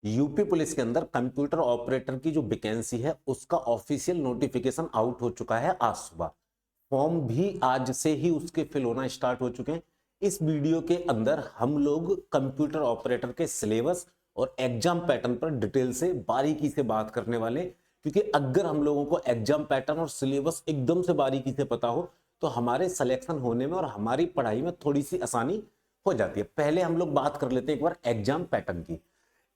UP police के अंदर computer operator की जो वैकेंसी है उसका ऑफिशियल नोटिफिकेशन आउट हो चुका है आज सुबह। फॉर्म भी आज से ही उसके फिल होना स्टार्ट हो चुके हैं। इस वीडियो के अंदर हम लोग कंप्यूटर ऑपरेटर के सिलेबस और एग्जाम पैटर्न पर डिटेल से बारीकी से बात करने वाले हैं, क्योंकि अगर हम लोगों को एग्जाम पैटर्न और सिलेबस एकदम से बारीकी से पता हो तो हमारे सिलेक्शन होने में और हमारी पढ़ाई में थोड़ी सी आसानी हो जाती है। पहले हम लोग बात कर लेते हैं एक बार एग्जाम पैटर्न की।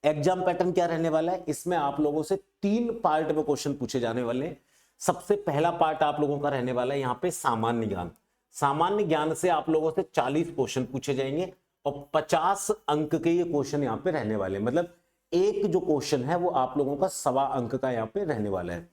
एग्जाम पैटर्न क्या रहने वाला है, इसमें आप लोगों से 3 पार्ट में क्वेश्चन पूछे जाने वाले हैं। सबसे पहला पार्ट आप लोगों का रहने वाला है यहाँ पे सामान्य ज्ञान। सामान्य ज्ञान से आप लोगों से 40 क्वेश्चन पूछे जाएंगे और 50 अंक के ये क्वेश्चन यहाँ पे रहने वाले हैं। मतलब एक जो क्वेश्चन है वो आप लोगों का 1.25 अंक का यहाँ पे रहने वाला है।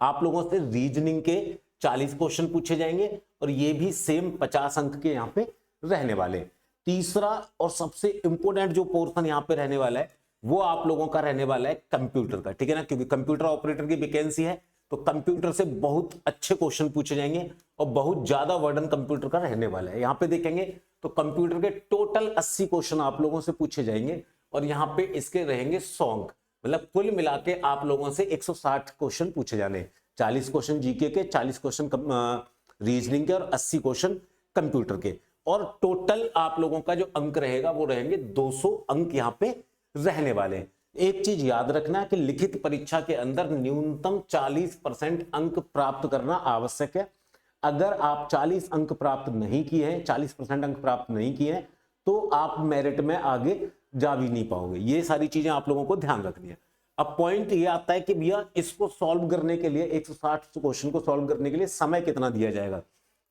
आप लोगों से रीजनिंग के 40 क्वेश्चन पूछे जाएंगे और ये भी सेम 50 अंक के यहाँ पे रहने वाले। तीसरा और सबसे इंपॉर्टेंट जो पोर्शन यहाँ पे रहने वाला है वो आप लोगों का रहने वाला है कंप्यूटर का, ठीक है ना, क्योंकि कंप्यूटर ऑपरेटर की वैकेंसी है तो कंप्यूटर से बहुत अच्छे क्वेश्चन पूछे जाएंगे और बहुत ज्यादा वर्डन कंप्यूटर का रहने वाला है। यहाँ पे देखेंगे तो कंप्यूटर के टोटल 80 क्वेश्चन आप लोगों से पूछे जाएंगे और यहाँ पे इसके रहेंगे 100 अंक। मतलब कुल मिला के आप लोगों से 160 क्वेश्चन पूछे जाने, 40 क्वेश्चन जीके के, 40 क्वेश्चन रीजनिंग के और 80 क्वेश्चन कंप्यूटर के। और टोटल आप लोगों का जो अंक रहेगा वो रहेंगे 200 अंक यहाँ पे रहने वाले हैं। एक चीज याद रखना कि लिखित परीक्षा के अंदर न्यूनतम 40% अंक प्राप्त करना आवश्यक है। अगर आप 40 अंक प्राप्त नहीं किए हैं, 40% अंक प्राप्त नहीं किए हैं तो आप मेरिट में आगे जा भी नहीं पाओगे। ये सारी चीजें आप लोगों को ध्यान रखनी है। अब पॉइंट ये आता है कि भैया इसको सॉल्व करने के लिए 160 क्वेश्चन को सॉल्व करने के लिए समय कितना दिया जाएगा।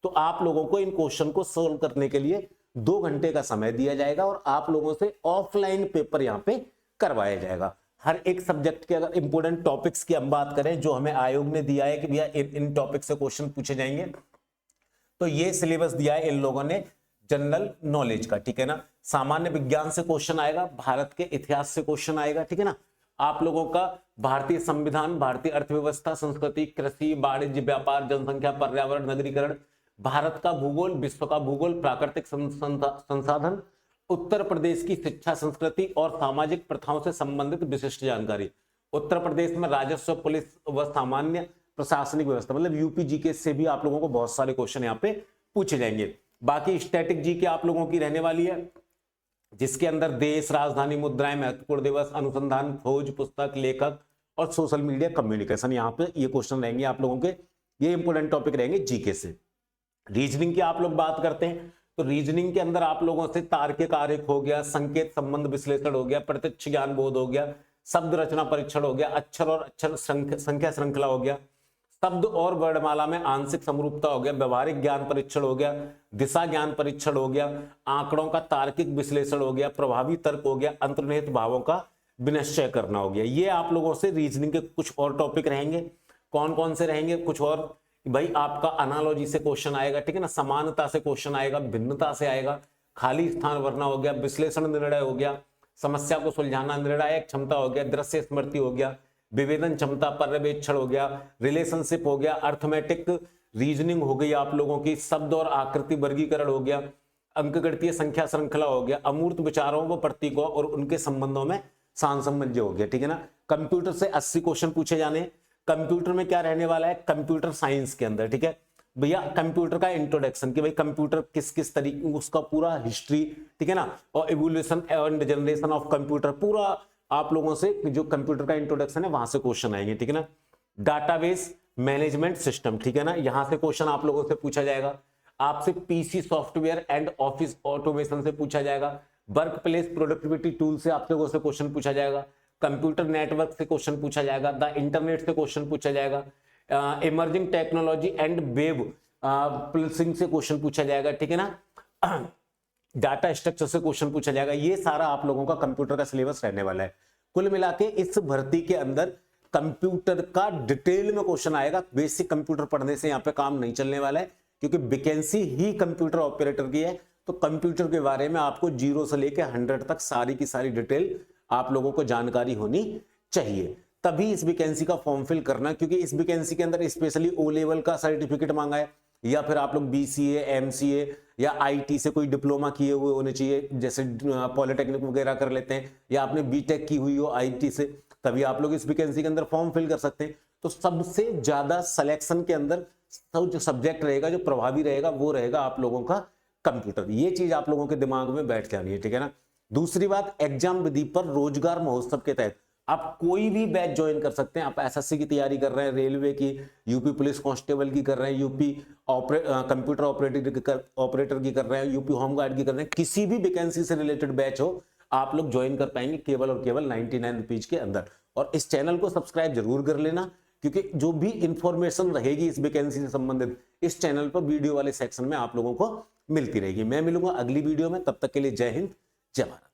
तो आप लोगों को इन क्वेश्चन को सॉल्व करने के लिए 2 घंटे का समय दिया जाएगा और आप लोगों से ऑफलाइन पेपर यहाँ पे करवाया जाएगा। हर एक सब्जेक्ट के अगर इंपोर्टेंट टॉपिक्स की हम बात करें जो हमें आयोग ने दिया है कि भैया इन टॉपिक से क्वेश्चन पूछे जाएंगे, तो ये सिलेबस दिया है इन लोगों ने जनरल नॉलेज का, ठीक है ना। सामान्य विज्ञान से क्वेश्चन आएगा, भारत के इतिहास से क्वेश्चन आएगा, ठीक है ना। आप लोगों का भारतीय संविधान, भारतीय अर्थव्यवस्था, संस्कृति, कृषि, वाणिज्य, व्यापार, जनसंख्या, पर्यावरण, नगरीकरण, भारत का भूगोल, विश्व का भूगोल, प्राकृतिक संसाधन, उत्तर प्रदेश की शिक्षा, संस्कृति और सामाजिक प्रथाओं से संबंधित विशिष्ट जानकारी। उत्तर प्रदेश में राजस्व, पुलिस व सामान्य प्रशासनिक व्यवस्था, मतलब यूपी जीके से भी आप लोगों को बहुत सारे क्वेश्चन यहाँ पे पूछे जाएंगे। बाकी स्टैटिक जीके आप लोगों की रहने वाली है जिसके अंदर देश, राजधानी, मुद्राएं, महत्वपूर्ण दिवस, अनुसंधान, खोज, पुस्तक, लेखक और सोशल मीडिया कम्युनिकेशन, यहाँ पे ये क्वेश्चन रहेंगे आप लोगों के। ये इंपोर्टेंट टॉपिक रहेंगे जीके से। रीजनिंग की आप लोग बात करते हैं तो रीजनिंग के अंदर आप लोगों से तार्किक आरेख हो गया, संकेत संबंध विश्लेषण हो गया, प्रत्यक्ष ज्ञान बोध हो गया, शब्द रचना परीक्षण हो गया, अक्षर और अक्षर संख्या श्रृंखला हो गया, शब्द और वर्णमाला में आंशिक समरूपता हो गया, व्यवहारिक ज्ञान परीक्षण हो गया, दिशा ज्ञान परीक्षण हो गया, आंकड़ों का तार्किक विश्लेषण हो गया, प्रभावी तर्क हो गया, अंतर्निहित भावों का विनिश्चय करना हो गया। ये आप लोगों से रीजनिंग के कुछ और टॉपिक रहेंगे। कौन कौन से रहेंगे, कुछ और भाई आपका अनालॉजी से क्वेश्चन आएगा, ठीक है ना, समानता से क्वेश्चन आएगा, भिन्नता से आएगा, खाली स्थान भरना हो गया, विश्लेषण निर्णय हो गया, समस्या को सुलझाना, निर्णायक क्षमता हो गया, दृश्य स्मृति हो गया, विवेदन क्षमता, पर्यवेक्षण हो गया, रिलेशनशिप हो गया, अर्थमेटिक रीजनिंग हो गई आप लोगों की, शब्द और आकृति वर्गीकरण हो गया, अंकगणितीय संख्या श्रृंखला हो गया, अमूर्त विचारों व प्रतीकों और उनके संबंधों में सामंजस्य हो गया, ठीक है ना। कंप्यूटर से 80 क्वेश्चन पूछे जाने। कंप्यूटर में क्या रहने वाला है, कंप्यूटर साइंस के अंदर, ठीक है भैया, कंप्यूटर का इंट्रोडक्शन कि भाई कंप्यूटर किस किस तरीके, उसका पूरा हिस्ट्री, ठीक है ना, और evolution and generation of computer, पूरा आप लोगों से जो कंप्यूटर का इंट्रोडक्शन है वहां से क्वेश्चन आएंगे, ठीक है ना। डाटाबेस मैनेजमेंट सिस्टम, ठीक है ना, यहां से क्वेश्चन आप लोगों से पूछा जाएगा। आपसे PC software and office automation से पूछा जाएगा। वर्क प्लेस प्रोडक्टिविटी टूल से आप लोगों से क्वेश्चन पूछा जाएगा। कंप्यूटर नेटवर्क से क्वेश्चन पूछा जाएगा। द इंटरनेट से क्वेश्चन पूछा जाएगा। इमर्जिंग टेक्नोलॉजी एंड वेब प्लसिंग से क्वेश्चन पूछा जाएगा, ठीक है ना। डाटा स्ट्रक्चर से क्वेश्चन पूछा जाएगा। ये सारा आप लोगों का कंप्यूटर का सिलेबस रहने वाला है। कुल मिला के इस भर्ती के अंदर कंप्यूटर का डिटेल में क्वेश्चन आएगा। बेसिक कंप्यूटर पढ़ने से यहाँ पे काम नहीं चलने वाला है क्योंकि वैकेंसी ही कंप्यूटर ऑपरेटर की है। तो कंप्यूटर के बारे में आपको 0 से लेकर 100 तक सारी की सारी डिटेल आप लोगों को जानकारी होनी चाहिए, तभी इस वैकेंसी का फॉर्म फिल करना। क्योंकि इस वैकेंसी के अंदर स्पेशली ओ लेवल का सर्टिफिकेट मांगा है, या फिर आप लोग BCA, MCA या IT से कोई डिप्लोमा किए हुए होने चाहिए, जैसे पॉलिटेक्निक वगैरह कर लेते हैं, या आपने BTech की हुई हो IT से, तभी आप लोग इस वैकेंसी के अंदर फॉर्म फिल कर सकते हैं। तो सबसे ज्यादा सिलेक्शन के अंदर जो सब्जेक्ट रहेगा, जो प्रभावी रहेगा, वो रहेगा आप लोगों का कंप्यूटर। ये चीज आप लोगों के दिमाग में बैठ जानी है, ठीक है ना। दूसरी बात, एग्जाम विधि पर रोजगार महोत्सव के तहत आप कोई भी बैच ज्वाइन कर सकते हैं। आप SSC की तैयारी कर रहे हैं, रेलवे की, यूपी पुलिस कांस्टेबल की कर रहे हैं, यूपी कंप्यूटर ऑपरेटर की कर रहे हैं, यूपी होमगार्ड की कर रहे हैं, किसी भी वैकेंसी से रिलेटेड बैच हो, आप लोग ज्वाइन कर पाएंगे केवल और केवल 99 रुपीज के अंदर। और इस चैनल को सब्सक्राइब जरूर कर लेना, क्योंकि जो भी इंफॉर्मेशन रहेगी इस वैकेंसी से संबंधित, इस चैनल पर वीडियो वाले सेक्शन में आप लोगों को मिलती रहेगी। मैं मिलूंगा अगली वीडियो में, तब तक के लिए जय हिंद, जय भारत।